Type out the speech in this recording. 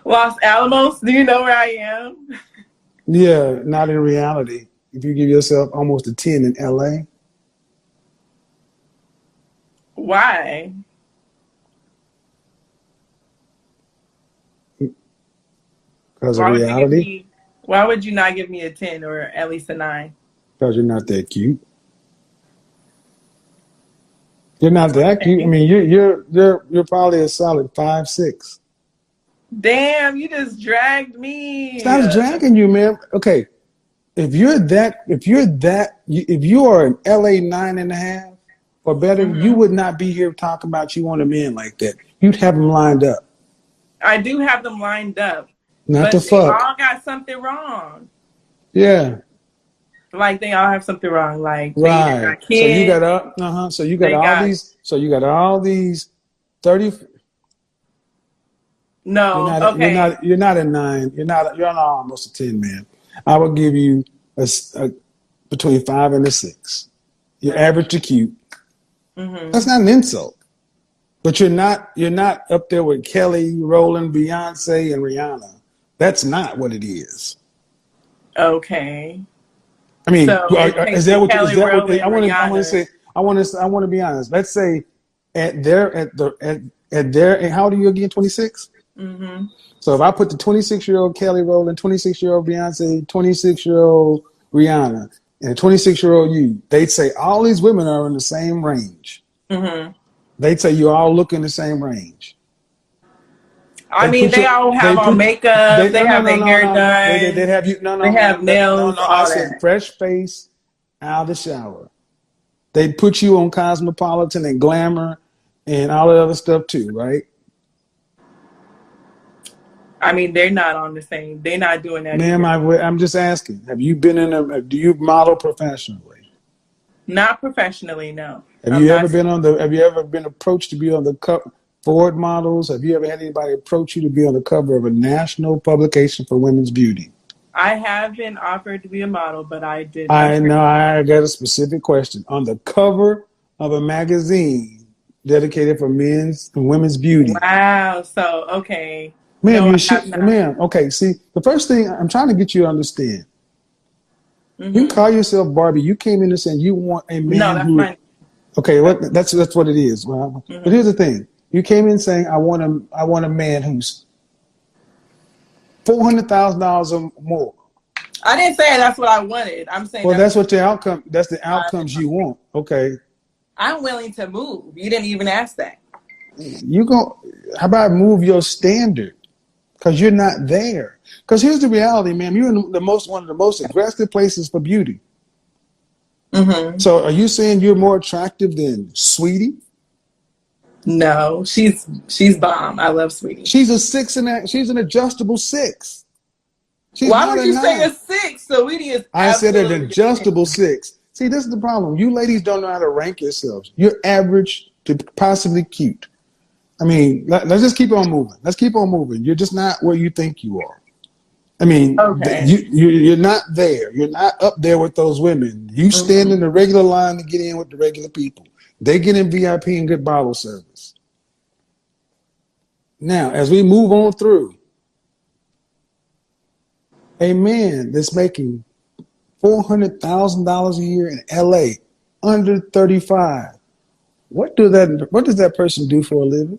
Los Alamos, do you know where I am? Yeah, not in reality. If you give yourself almost a 10 in LA. Why? Because of reality. Why would you not give me a 10 or at least a 9? Because you're not that cute. You're not that cute. I mean, you're probably a solid 5'6". Damn, you just dragged me. Stop dragging you, man. Okay, if you are an LA 9.5 or better, you would not be here talking about you want a man like that. You'd have them lined up. I do have them lined up. Not but the fuck. They all got something wrong. Yeah. Like they all have something wrong. Like right. Got kids, so you got So you got all these. So you got all these 30. No. You're not a 9. You're not almost a 10, man. I would give you a between 5 and a 6. You're average to cute. That's not an insult. But you're not up there with Kelly, Rowland, Beyonce, and Rihanna. That's not what it is. Okay. I mean, is that what I want to say? I want to be honest. Let's say at their how old are you again? 26. So if I put the 26-year-old Kelly Rowland, 26-year-old Beyonce, 26-year-old Rihanna, and 26-year-old you, they'd say all these women are in the same range. They'd say you all look in the same range. I mean, they all have on makeup. They have their hair done. They have you. They have nails. I said fresh face out of the shower. They put you on Cosmopolitan and Glamour and all the other stuff too, right? I mean, they're not on the same. They're not doing that. Ma'am, I'm just asking. Have you been do you model professionally? Not professionally, no. Have you ever been approached to be on the cover? Ford models? Have you ever had anybody approach you to be on the cover of a national publication for women's beauty? I have been offered to be a model, but I did not. I know. I got a specific question. On the cover of a magazine dedicated for men's and women's beauty. Wow. So, okay. Ma'am, ma'am. Okay, see, the first thing I'm trying to get you to understand, you call yourself Barbie. You came in and saying you want a man. No, that's fine. Okay, that's what it is. Well, but here's the thing. You came in saying, I want a man who's $400,000 or more. I didn't say that's what I wanted. I'm saying. Well, that's what the outcome. That's the outcomes you want. Okay. I'm willing to move. You didn't even ask that. How about move your standard? Because you're not there. Because here's the reality, ma'am. You're in one of the most aggressive places for beauty. So are you saying you're more attractive than Sweetie? No, she's bomb. I love Sweetie. She's a 6 she's an adjustable 6. Why would you say a 6? Sweetie is. I said an adjustable 6. See, this is the problem. You ladies don't know how to rank yourselves. You're average to possibly cute. I mean, let's just keep on moving. Let's keep on moving. You're just not where you think you are. I mean, you're not there. You're not up there with those women. You stand in the regular line to get in with the regular people. They get in VIP and get bottle service. Now, as we move on through, a man that's making $400,000 a year in LA, under 35, what does that person do for a living?